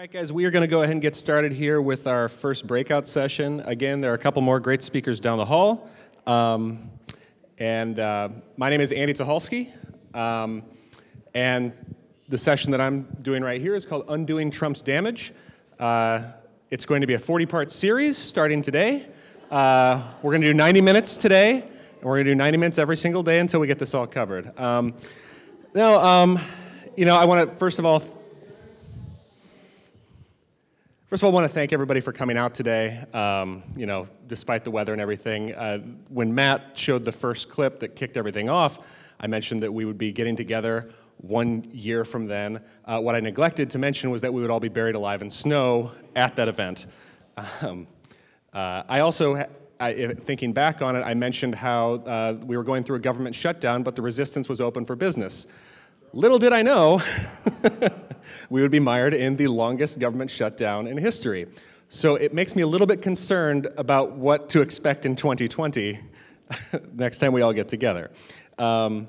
All right, guys, we are going to go ahead and get started here with our first breakout session. Again, there are a couple more great speakers down the hall. My name is Andy Tucholsky, and the session that I'm doing right here is called Undoing Trump's Damage. It's going to be a 40-part series starting today. We're going to do 90 minutes today, and we're going to do 90 minutes every single day until we get this all covered. I want to, first of all, I want to thank everybody for coming out today, despite the weather and everything. When Matt showed the first clip that kicked everything off, I mentioned that we would be getting together 1 year from then. What I neglected to mention was that we would all be buried alive in snow at that event. I also, thinking back on it, I mentioned how we were going through a government shutdown, but the resistance was open for business. Little did I know we would be mired in the longest government shutdown in history. So it makes me a little bit concerned about what to expect in 2020 next time we all get together. Everybody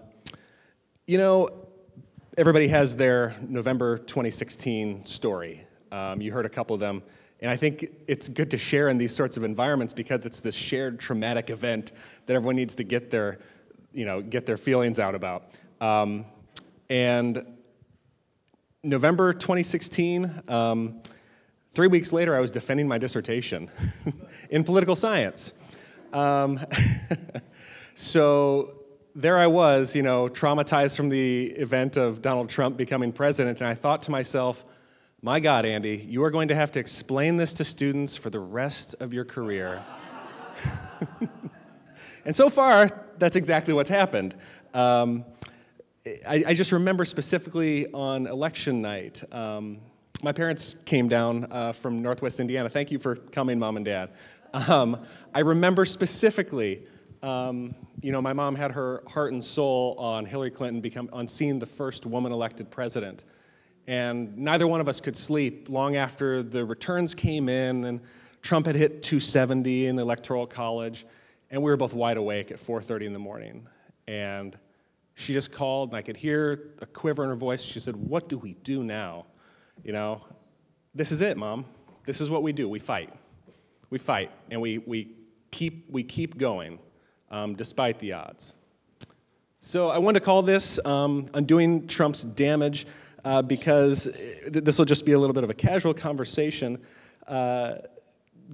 has their November 2016 story. You heard a couple of them. And I think it's good to share in these sorts of environments because it's this shared traumatic event that everyone needs to get their feelings out about. And November 2016, 3 weeks later, I was defending my dissertation in political science. So there I was, traumatized from the event of Donald Trump becoming president, and I thought to myself, my God, Andy, you are going to have to explain this to students for the rest of your career. And so far, that's exactly what's happened. I just remember specifically on election night, my parents came down from Northwest Indiana. Thank you for coming, Mom and Dad. I remember specifically, my mom had her heart and soul on Hillary Clinton on seeing the first woman elected president. And neither one of us could sleep long after the returns came in and Trump had hit 270 in the Electoral College. And we were both wide awake at 4:30 in the morning. And she just called, and I could hear a quiver in her voice. She said, "What do we do now? This is it, Mom. This is what we do. We fight. We fight, and we keep going, despite the odds." So I wanted to call this Undoing Trump's Damage because this will just be a little bit of a casual conversation,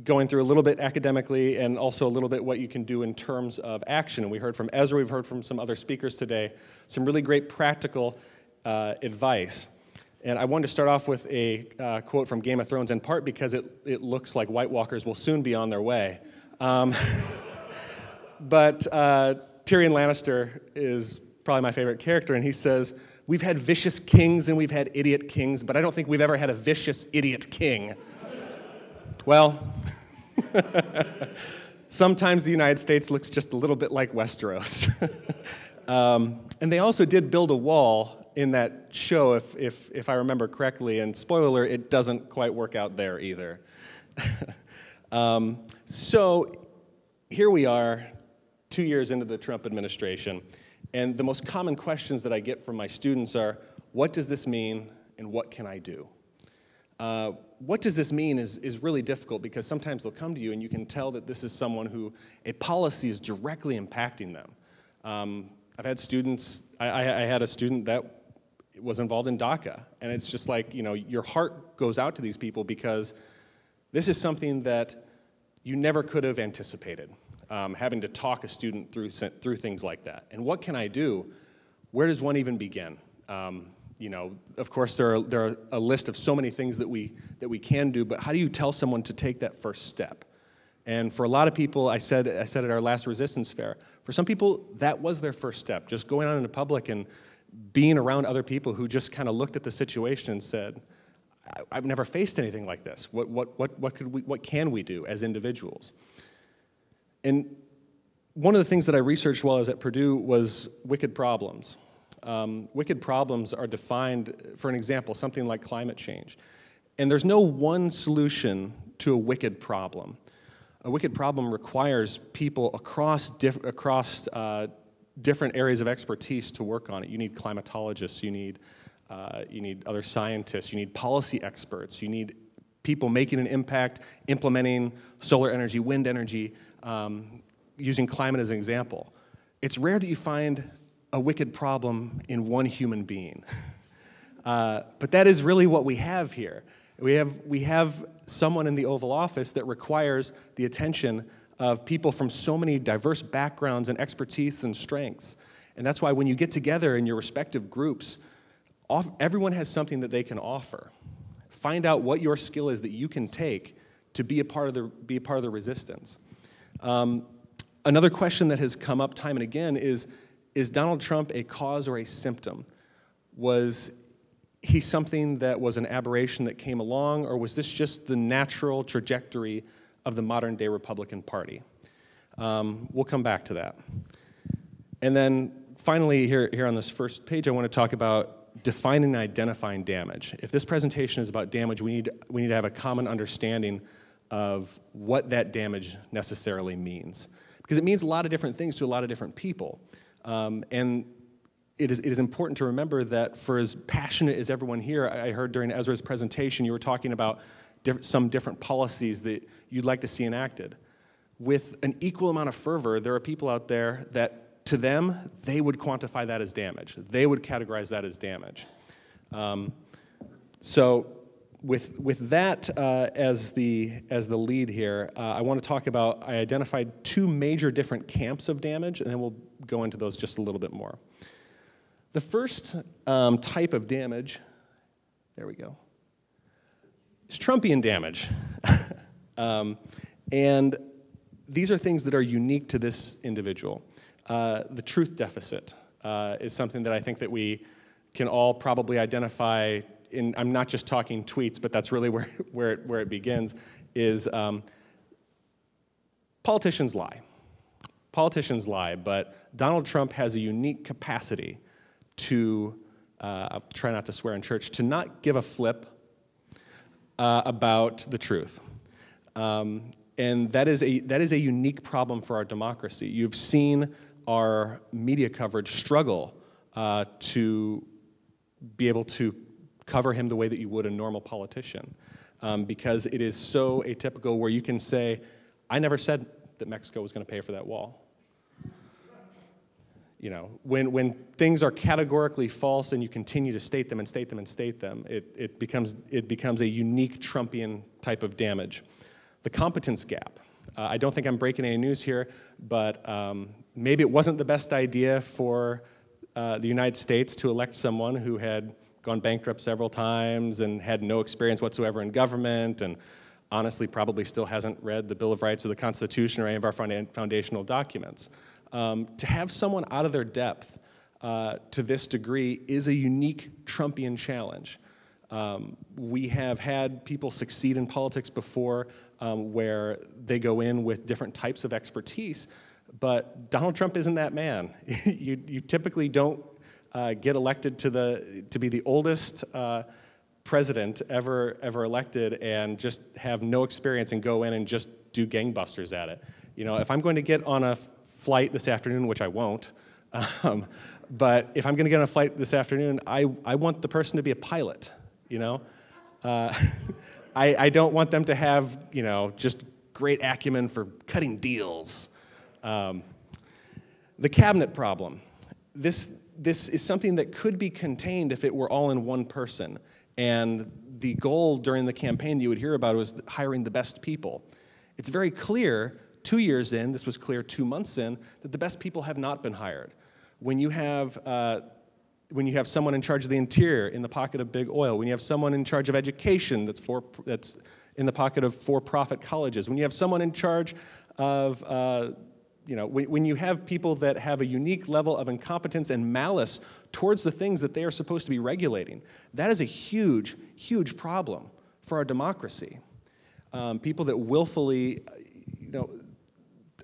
going through a little bit academically and also a little bit what you can do in terms of action. And we heard from Ezra, we've heard from some other speakers today, some really great practical advice. And I wanted to start off with a quote from Game of Thrones, in part because it looks like White Walkers will soon be on their way. But Tyrion Lannister is probably my favorite character, and he says, "We've had vicious kings and we've had idiot kings, but I don't think we've ever had a vicious idiot king." Well, sometimes the United States looks just a little bit like Westeros. And they also did build a wall in that show, if I remember correctly, and spoiler alert, it doesn't quite work out there either. So here we are, 2 years into the Trump administration, and the most common questions that I get from my students are, what does this mean and what can I do? What does this mean is really difficult because sometimes they'll come to you and you can tell that this is someone who a policy is directly impacting them. I've had students, I had a student that was involved in DACA, and it's just like, your heart goes out to these people because this is something that you never could have anticipated, having to talk a student through things like that. And what can I do? Where does one even begin? Of course, there are a list of so many things that we can do, but how do you tell someone to take that first step? And for a lot of people, I said at our last resistance fair, for some people, that was their first step, just going out into public and being around other people who just kind of looked at the situation and said, I've never faced anything like this. What can we do as individuals? And one of the things that I researched while I was at Purdue was wicked problems. Wicked problems are defined, for an example, something like climate change. And there's no one solution to a wicked problem. A wicked problem requires people across different areas of expertise to work on it. You need climatologists, you need you need other scientists, you need policy experts, you need people making an impact, implementing solar energy, wind energy, using climate as an example. It's rare that you find a wicked problem in one human being. But that is really what we have here. We have someone in the Oval Office that requires the attention of people from so many diverse backgrounds and expertise and strengths. And that's why when you get together in your respective groups, everyone has something that they can offer. Find out what your skill is that you can take to be a part of the resistance. Another question that has come up time and again is Donald Trump a cause or a symptom? Was he something that was an aberration that came along, or was this just the natural trajectory of the modern-day Republican Party? We'll come back to that. And then finally, here on this first page, I want to talk about defining and identifying damage. If this presentation is about damage, we need to have a common understanding of what that damage necessarily means. Because it means a lot of different things to a lot of different people. And it is important to remember that for as passionate as everyone here, I heard during Ezra's presentation, you were talking about some different policies that you'd like to see enacted. With an equal amount of fervor, there are people out there that, to them, they would quantify that as damage. They would categorize that as damage. So with that as the lead here, I want to talk about, I identified two major different camps of damage, and then we'll go into those just a little bit more. The first type of damage, there we go, is Trumpian damage. And these are things that are unique to this individual. The truth deficit is something that I think that we can all probably identify in, I'm not just talking tweets, but that's really where it begins, is politicians lie. Politicians lie, but Donald Trump has a unique capacity to, I'll try not to swear in church, to not give a flip about the truth. And that is a unique problem for our democracy. You've seen our media coverage struggle to be able to cover him the way that you would a normal politician, because it is so atypical where you can say, I never said that Mexico was going to pay for that wall. You know, when things are categorically false and you continue to state them and state them and state them, it becomes a unique Trumpian type of damage. The competence gap. I don't think I'm breaking any news here, but maybe it wasn't the best idea for the United States to elect someone who had gone bankrupt several times and had no experience whatsoever in government, and honestly probably still hasn't read the Bill of Rights or the Constitution or any of our foundational documents. To have someone out of their depth to this degree is a unique Trumpian challenge. We have had people succeed in politics before where they go in with different types of expertise, but Donald Trump isn't that man. You typically don't get elected to be the oldest president ever elected and just have no experience and go in and just do gangbusters at it. You know, if I'm going to get on a flight this afternoon, which I won't, but if I'm going to get on a flight this afternoon, I want the person to be a pilot, you know? I don't want them to have, you know, just great acumen for cutting deals. The cabinet problem. This is something that could be contained if it were all in one person. And the goal during the campaign that you would hear about was hiring the best people. It's very clear 2 years in, this was clear 2 months in, that the best people have not been hired. When you have someone in charge of the interior in the pocket of big oil, when you have someone in charge of education that's in the pocket of for-profit colleges, when you have someone in charge of, when you have people that have a unique level of incompetence and malice towards the things that they are supposed to be regulating, that is a huge, huge problem for our democracy. People that willfully,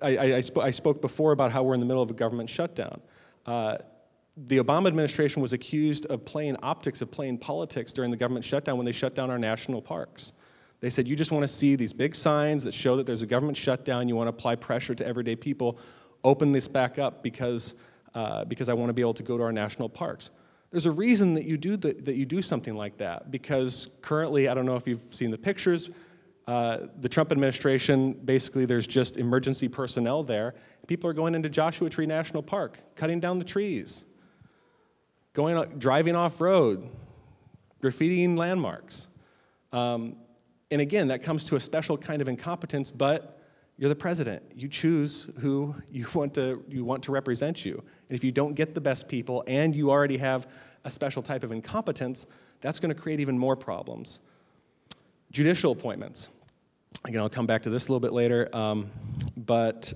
I spoke before about how we're in the middle of a government shutdown. The Obama administration was accused of playing optics, of playing politics during the government shutdown when they shut down our national parks. They said, you just want to see these big signs that show that there's a government shutdown, you want to apply pressure to everyday people, open this back up because I want to be able to go to our national parks. There's a reason that you do something like that, because currently, I don't know if you've seen the pictures, the Trump administration, basically there's just emergency personnel there. People are going into Joshua Tree National Park, cutting down the trees, driving off-road, graffitiing landmarks. And again, that comes to a special kind of incompetence, but you're the president. You choose who you want to represent you. And if you don't get the best people and you already have a special type of incompetence, that's going to create even more problems. Judicial appointments. Again, I'll come back to this a little bit later, but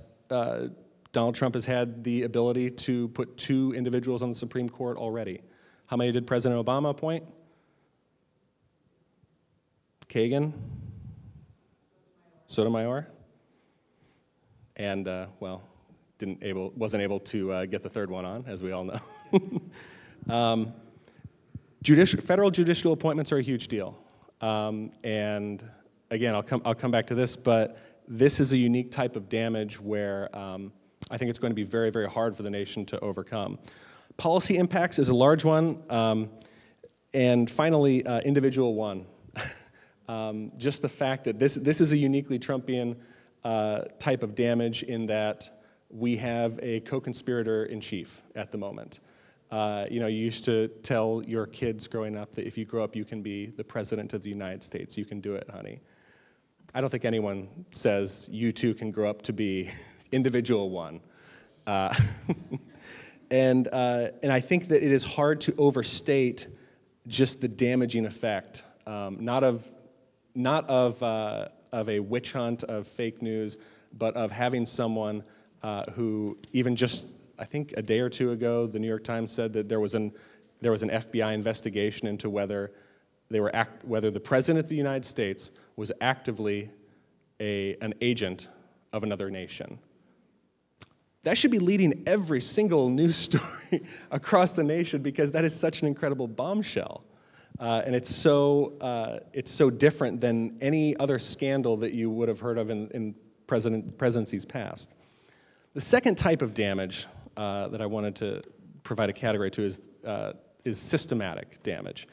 Donald Trump has had the ability to put 2 individuals on the Supreme Court already. How many did President Obama appoint? Kagan? Sotomayor? And, well, wasn't able to get the 3rd one on, as we all know. Federal judicial appointments are a huge deal. And again, I'll come back to this, but this is a unique type of damage where I think it's going to be very, very hard for the nation to overcome. Policy impacts is a large one. And finally, individual one. Just the fact that this is a uniquely Trumpian type of damage in that we have a co-conspirator-in-chief at the moment. You used to tell your kids growing up that if you grow up, you can be the president of the United States. You can do it, honey. I don't think anyone says you too can grow up to be individual one. And I think that it is hard to overstate just the damaging effect, not of a witch hunt of fake news, but of having someone who even just, I think a day or 2 ago, the New York Times said that there was an FBI investigation into whether the president of the United States was actively an agent of another nation. That should be leading every single news story across the nation, because that is such an incredible bombshell. And it's so different than any other scandal that you would have heard of in presidencies past. The second type of damage that I wanted to provide a category to is systematic damage.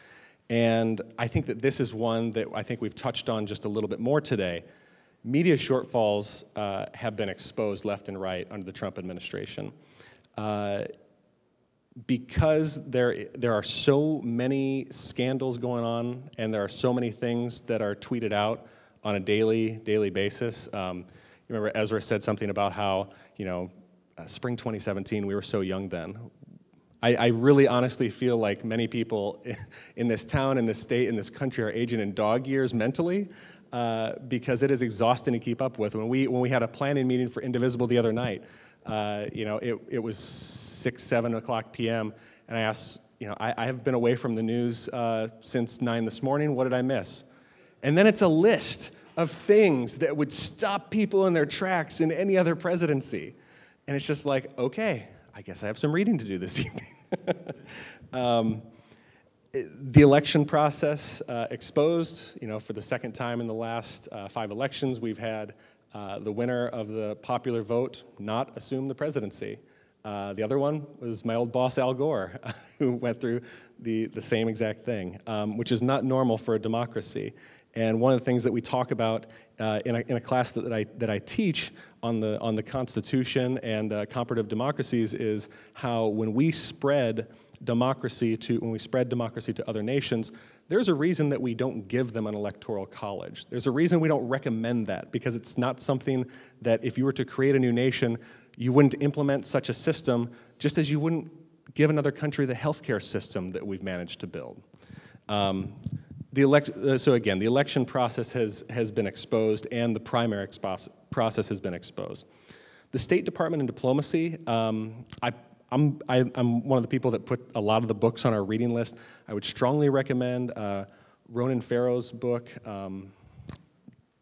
And I think that this is one that I think we've touched on just a little bit more today. Media shortfalls have been exposed left and right under the Trump administration. Because there are so many scandals going on, and there are so many things that are tweeted out on a daily basis. You remember Ezra said something about how, spring 2017, we were so young then. I really honestly feel like many people in this town, in this state, in this country are aging in dog years mentally, because it is exhausting to keep up with. When we had a planning meeting for Indivisible the other night, it was 6, 7 o'clock p.m., and I asked, I have been away from the news since 9 this morning. What did I miss? And then it's a list of things that would stop people in their tracks in any other presidency. And it's just like, okay, I guess I have some reading to do this evening. The election process exposed, for the second time in the last 5 elections, we've had the winner of the popular vote not assume the presidency. The other one was my old boss, Al Gore, who went through the same exact thing, which is not normal for a democracy. And one of the things that we talk about in a class that I teach on the Constitution and comparative democracies is how when we spread democracy to other nations, there's a reason that we don't give them an electoral college. There's a reason we don't recommend that, because it's not something that if you were to create a new nation, you wouldn't implement such a system, just as you wouldn't give another country the healthcare system that we've managed to build. So again, the election process has been exposed, and the primary process has been exposed. The State Department and diplomacy, I'm one of the people that put a lot of the books on our reading list. I would strongly recommend Ronan Farrow's book,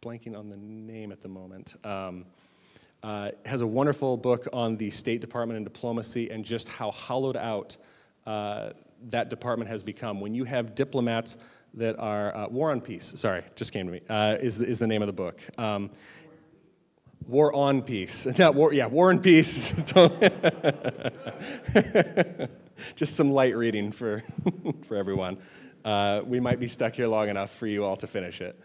blanking on the name at the moment, has a wonderful book on the State Department and diplomacy and just how hollowed out that department has become. When you have diplomats that are, War on Peace, sorry, just came to me, is the name of the book. War on Peace, not war, yeah, War and Peace. Just some light reading for, for everyone. We might be stuck here long enough for you all to finish it.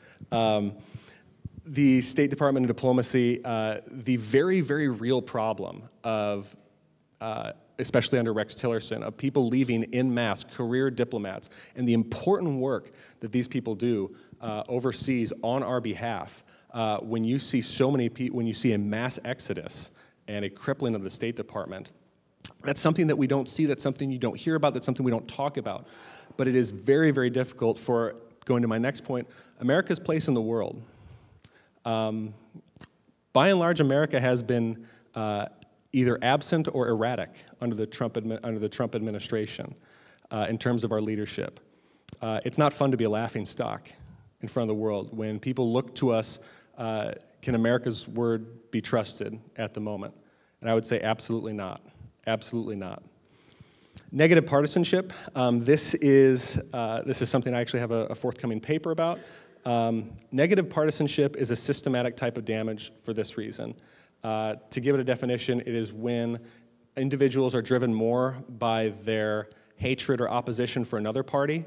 The State Department of Diplomacy, the very, very real problem of, especially under Rex Tillerson, of people leaving en masse, career diplomats, and the important work that these people do overseas on our behalf. When you see so many people, when you see a mass exodus and a crippling of the State Department, that's something that we don't see, that's something you don't hear about, that's something we don't talk about. But it is very, very difficult for, going to my next point, America's place in the world. By and large, America has been either absent or erratic under the Trump administration in terms of our leadership. It's not fun to be a laughing stock in front of the world. When people look to us, can America's word be trusted at the moment? And I would say absolutely not. Absolutely not. Negative partisanship. This is something I actually have a forthcoming paper about. Negative partisanship is a systematic type of damage for this reason. To give it a definition, it is when individuals are driven more by their hatred or opposition for another party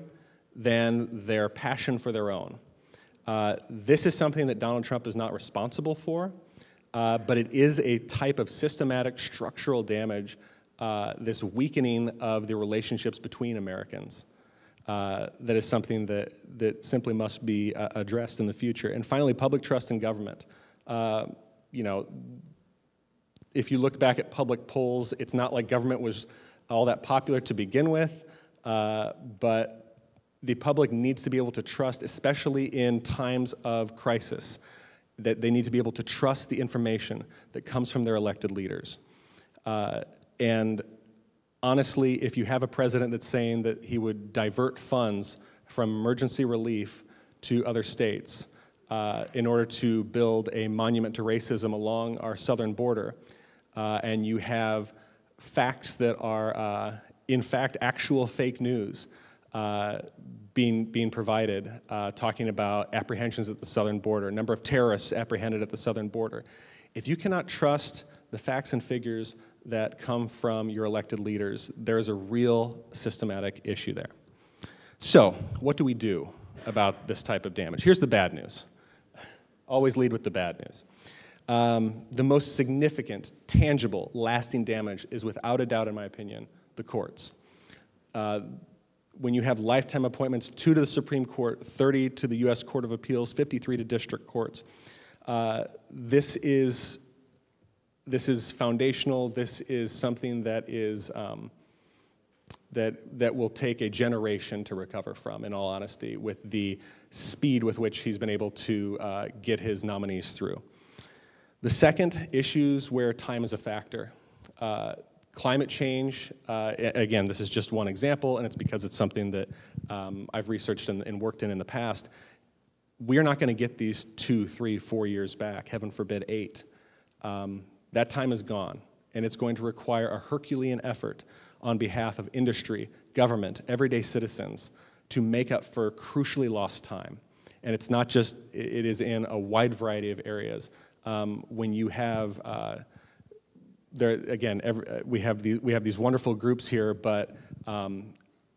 than their passion for their own. This is something that Donald Trump is not responsible for, but it is a type of systematic structural damage, this weakening of the relationships between Americans. That is something that simply must be addressed in the future. And finally, public trust in government. You know, if you look back at public polls, it's not like government was all that popular to begin with, but the public needs to be able to trust, especially in times of crisis, that they need to be able to trust the information that comes from their elected leaders. And honestly, if you have a president that's saying that he would divert funds from emergency relief to other states in order to build a monument to racism along our southern border, and you have facts that are, in fact, actual fake news being provided, talking about apprehensions at the southern border, number of terrorists apprehended at the southern border. If you cannot trust the facts and figures that come from your elected leaders, there is a real systematic issue there. So, what do we do about this type of damage? Here's the bad news. Always lead with the bad news. The most significant, tangible, lasting damage is, without a doubt, in my opinion, the courts. When you have lifetime appointments, 2 to the Supreme Court, 30 to the U.S. Court of Appeals, 53 to district courts, this is foundational. This is something that is that will take a generation to recover from, in all honesty, with the speed with which he's been able to get his nominees through. The second, issues where time is a factor. Climate change, again, this is just one example, and it's because it's something that I've researched and worked in the past. We're not going to get these 2, 3, 4 years back, heaven forbid 8. That time is gone, and it's going to require a Herculean effort on behalf of industry, government, everyday citizens to make up for crucially lost time. And it's not just, it is in a wide variety of areas. When you have, we have these wonderful groups here, but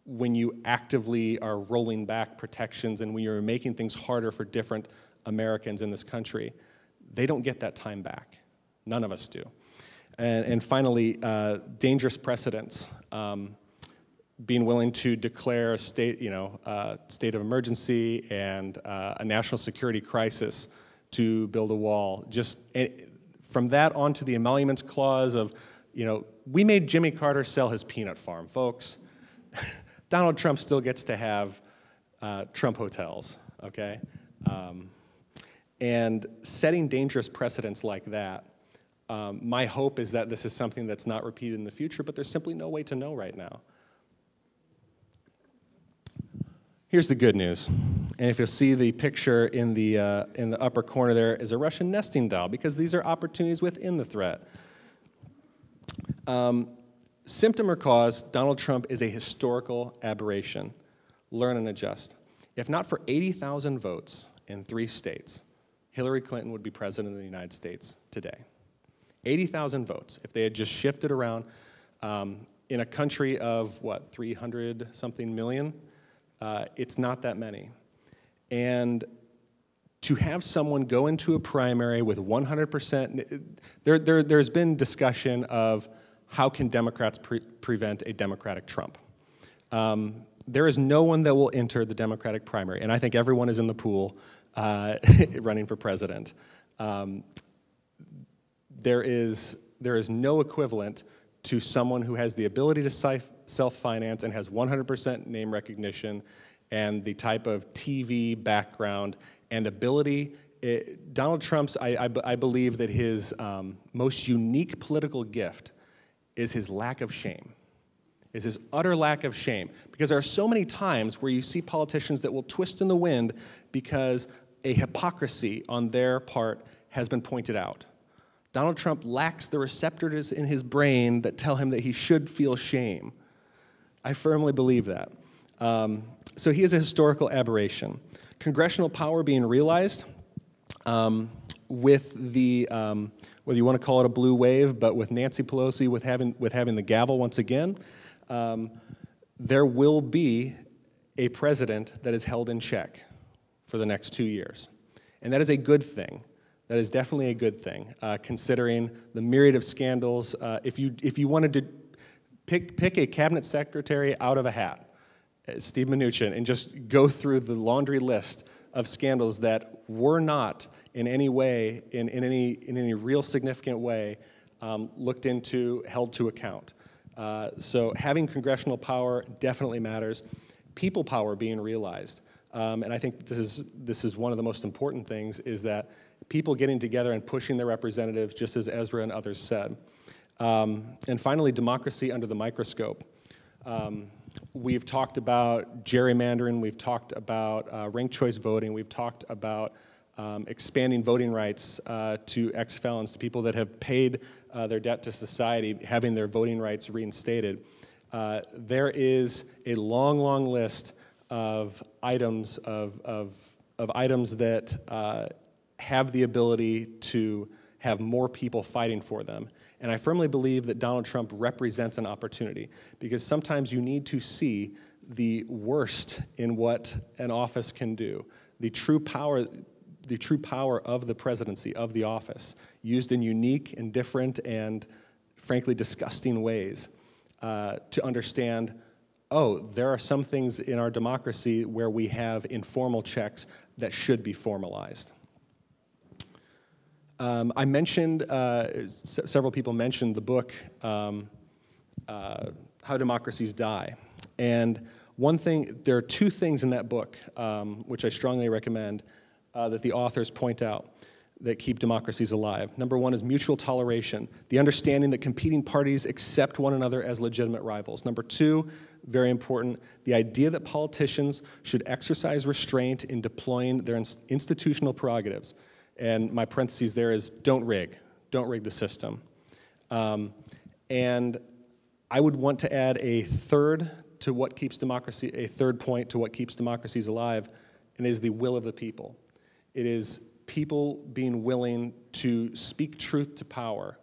when you actively are rolling back protections and when you're making things harder for different Americans in this country, they don't get that time back. None of us do. And finally, dangerous precedents. Being willing to declare a state of emergency and a national security crisis to build a wall. Just from that on to the emoluments clause of, we made Jimmy Carter sell his peanut farm, folks. Donald Trump still gets to have Trump hotels, okay? And setting dangerous precedents like that, my hope is that this is something that's not repeated in the future, but there's simply no way to know right now. Here's the good news. And if you'll see the picture in the upper corner there is a Russian nesting doll, because these are opportunities within the threat. Symptom or cause, Donald Trump is a historical aberration. Learn and adjust. If not for 80,000 votes in 3 states, Hillary Clinton would be president of the United States today. 80,000 votes. If they had just shifted around, In a country of, 300-something million? It's not that many. And to have someone go into a primary with 100%, there's been discussion of how can Democrats prevent a Democratic Trump. There is no one that will enter the Democratic primary, and I think everyone is in the pool running for president. There is no equivalent to someone who has the ability to self-finance and has 100% name recognition and the type of TV background and ability. Donald Trump's, I believe that his most unique political gift is his lack of shame, is his utter lack of shame. Because there are so many times where you see politicians that will twist in the wind because a hypocrisy on their part has been pointed out. Donald Trump lacks the receptors in his brain that tell him that he should feel shame. I firmly believe that. So he is a historical aberration. Congressional power being realized with the, whether you want to call it a blue wave, but with Nancy Pelosi with having the gavel once again, there will be a president that is held in check for the next 2 years. And that is a good thing. That is definitely a good thing, considering the myriad of scandals. If you wanted to pick a cabinet secretary out of a hat, Steve Mnuchin, and just go through the laundry list of scandals that were not in any way, in any real significant way, looked into, held to account. So having congressional power definitely matters. People power being realized. And I think this is one of the most important things, is that people getting together and pushing their representatives, just as Ezra and others said. And finally, democracy under the microscope. We've talked about gerrymandering, we've talked about ranked choice voting, we've talked about expanding voting rights to ex-felons, to people that have paid their debt to society, having their voting rights reinstated. There is a long, long list of items that have the ability to have more people fighting for them. And I firmly believe that Donald Trump represents an opportunity, because sometimes you need to see the worst in what an office can do, the true power of the presidency, of the office, used in unique and different and frankly disgusting ways, to understand, oh, there are some things in our democracy where we have informal checks that should be formalized. I mentioned, several people mentioned the book, How Democracies Die. And there are two things in that book, which I strongly recommend, that the authors point out that keep democracies alive. Number one is mutual toleration, the understanding that competing parties accept one another as legitimate rivals. Number two, very important, the idea that politicians should exercise restraint in deploying their institutional prerogatives. And my parentheses there is don't rig the system. And I would want to add a third point to what keeps democracies alive, and it is the will of the people. It is people being willing to speak truth to power,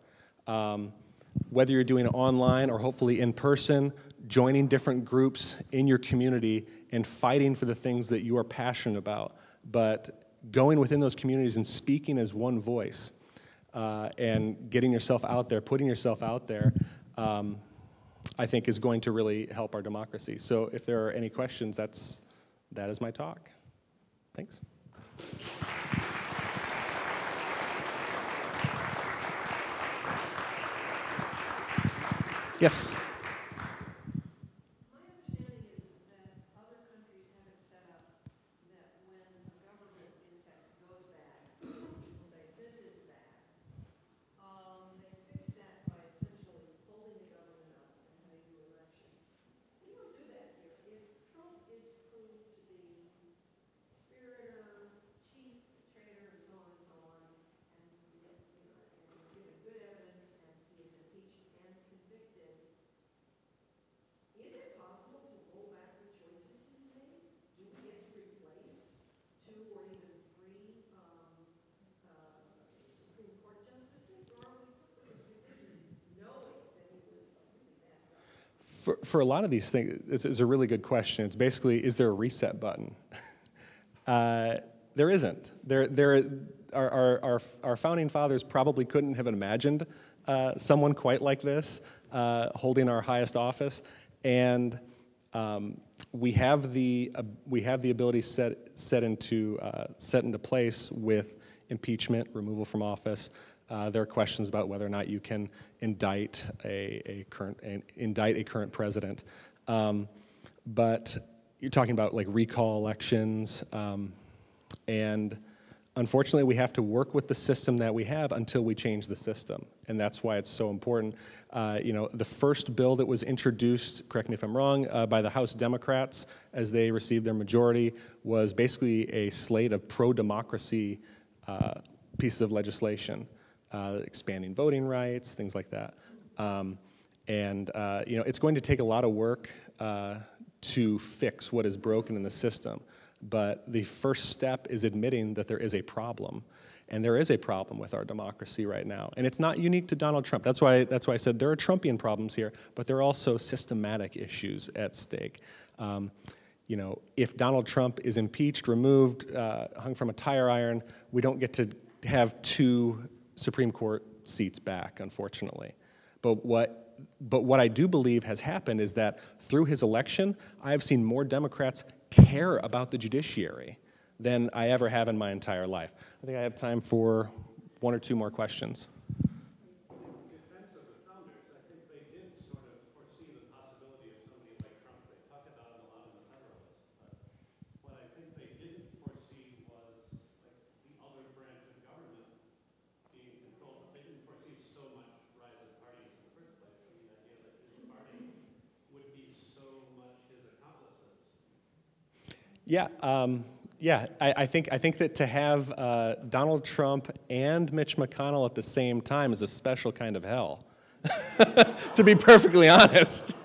whether you're doing it online or hopefully in person, joining different groups in your community and fighting for the things that you are passionate about, but going within those communities and speaking as one voice, and getting yourself out there, putting yourself out there, I think is going to really help our democracy. So if there are any questions, that is my talk. Thanks. Yes. For a lot of these things, it's a really good question. It's basically, is there a reset button? There isn't. Our founding fathers probably couldn't have imagined someone quite like this holding our highest office, and we have the ability set into place with impeachment, removal from office. There are questions about whether or not you can indict a current president, but you're talking about like recall elections, and unfortunately we have to work with the system that we have until we change the system, and that's why it's so important. The first bill that was introduced, correct me if I'm wrong, by the House Democrats as they received their majority was basically a slate of pro-democracy pieces of legislation, expanding voting rights, things like that. It's going to take a lot of work to fix what is broken in the system. But the first step is admitting that there is a problem. And there is a problem with our democracy right now. And it's not unique to Donald Trump. That's why I said there are Trumpian problems here, but there are also systematic issues at stake. If Donald Trump is impeached, removed, hung from a tire iron, we don't get to have 2 Supreme Court seats back, unfortunately. But what I do believe has happened is that through his election, I have seen more Democrats care about the judiciary than I ever have in my entire life. I think I have time for 1 or 2 more questions. In defense of the founders, I think they did sort of foresee the possibility of somebody like Trump. They talk about it a lot in the Federalist, but what I think they didn't foresee was like the other branch of government being controlled. They didn't foresee so much rise of parties in the first place, and the idea that his party would be so much his accomplices. I think that to have Donald Trump and Mitch McConnell at the same time is a special kind of hell, to be perfectly honest.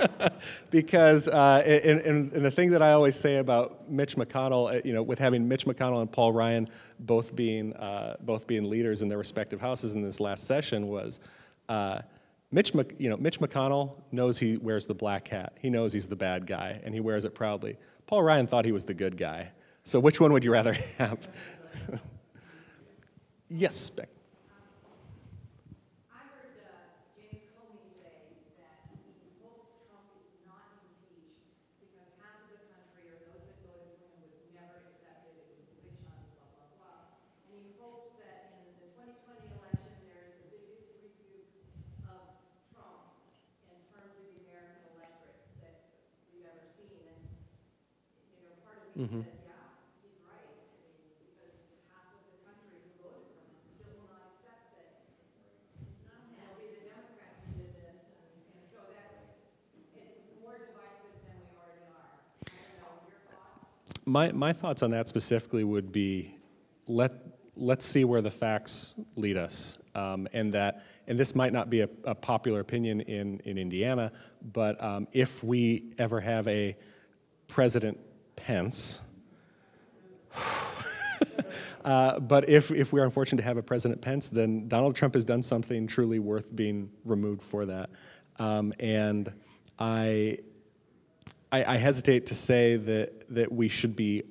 Because and the thing that I always say about Mitch McConnell, with having Mitch McConnell and Paul Ryan both being leaders in their respective houses in this last session was. Mitch McConnell knows he wears the black hat. He knows he's the bad guy, and he wears it proudly. Paul Ryan thought he was the good guy. So which one would you rather have? Yes, Beck. I heard James Comey say that he hopes Trump is not impeached because half of the country or those that voted for him would never accept it. It was a witch hunt, blah, blah, blah. And he hopes that in the 2020 election there is the biggest rebuke of Trump in terms of the American electorate that we've ever seen. And part of me said, yeah, he's right. I mean, because half of the country who voted for him still will not accept that. And it'll be the Democrats who did this. And so it's more divisive than we already are. I don't know, your thoughts? My thoughts on that specifically would be let's see where the facts lead us, and this might not be a popular opinion in Indiana, but if we ever have a President Pence, but if we are unfortunate to have a President Pence, then Donald Trump has done something truly worth being removed for that, and I hesitate to say that we should be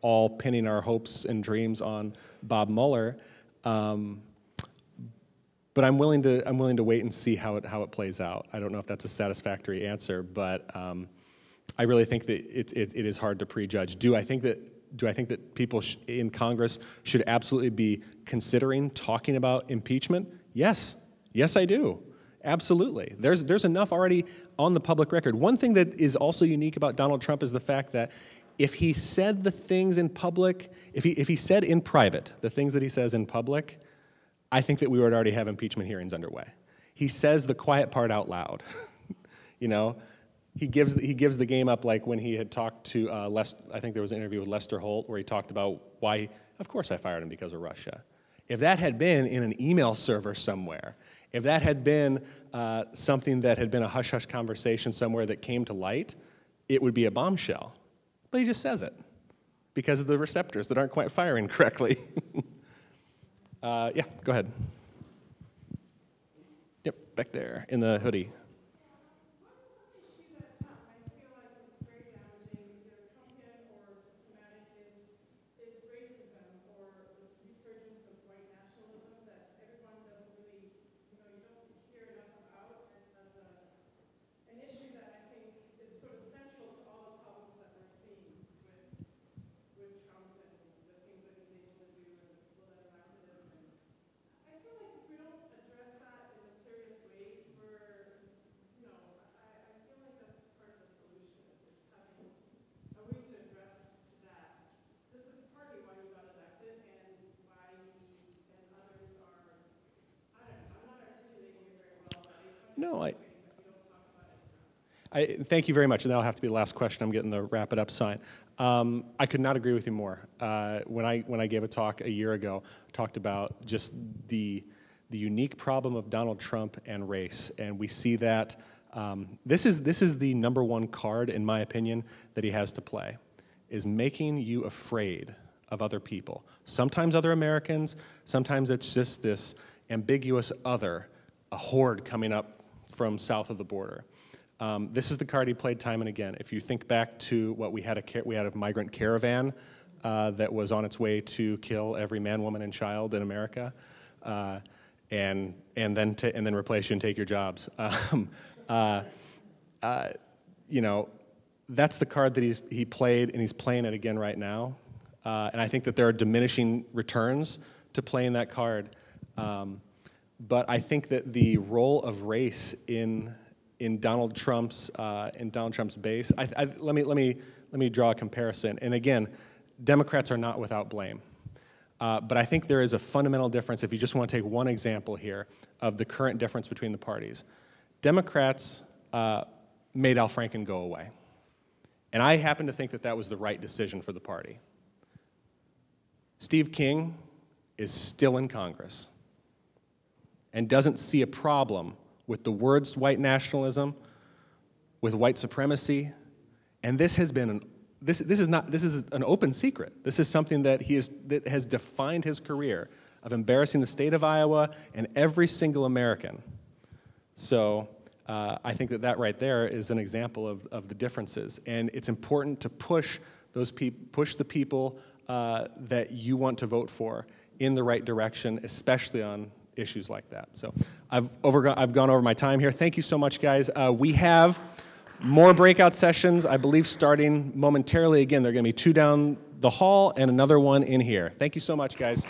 all pinning our hopes and dreams on Bob Mueller, but I'm willing to wait and see how it plays out. I don't know if that's a satisfactory answer, but I really think that it is hard to prejudge. Do I think that people in Congress should absolutely be considering talking about impeachment? Yes, I do. Absolutely. There's enough already on the public record. One thing that is also unique about Donald Trump is the fact that if he said the things in public, if he said in private the things that he says in public, I think that we would already have impeachment hearings underway. He says the quiet part out loud. He gives the game up, like when he had talked to I think there was an interview with Lester Holt where he talked about why, of course I fired him because of Russia. If that had been in an email server somewhere, if that had been something that had been a hush-hush conversation somewhere that came to light, it would be a bombshell. But he just says it because of the receptors that aren't quite firing correctly. Yeah, go ahead. Yep, back there in the hoodie. One issue that's No, thank you very much, and that'll have to be the last question. I'm getting the wrap it up sign. I could not agree with you more. When I gave a talk a year ago, I talked about just the unique problem of Donald Trump and race, and we see that this is the number one card, in my opinion, that he has to play, is making you afraid of other people. Sometimes other Americans, sometimes it's just this ambiguous other, a horde coming up from south of the border. This is the card he played time and again. If you think back to what we had a migrant caravan that was on its way to kill every man, woman, and child in America, and then replace you and take your jobs. You know, that's the card that he played, and he's playing it again right now. And I think that there are diminishing returns to playing that card. But I think that the role of race in Donald Trump's base. Let me draw a comparison. And again, Democrats are not without blame. But I think there is a fundamental difference, if you just want to take one example here, of the current difference between the parties. Democrats made Al Franken go away. And I happen to think that that was the right decision for the party. Steve King is still in Congress and doesn't see a problem with the words white nationalism, with white supremacy, and this has been this is an open secret. This is something that that has defined his career of embarrassing the state of Iowa and every single American. So I think that right there is an example of the differences, and it's important to push the people that you want to vote for in the right direction, especially on issues like that. So I've gone over my time here. Thank you so much, guys. We have more breakout sessions, I believe, starting momentarily. Again, there are going to be 2 down the hall and another one in here. Thank you so much, guys.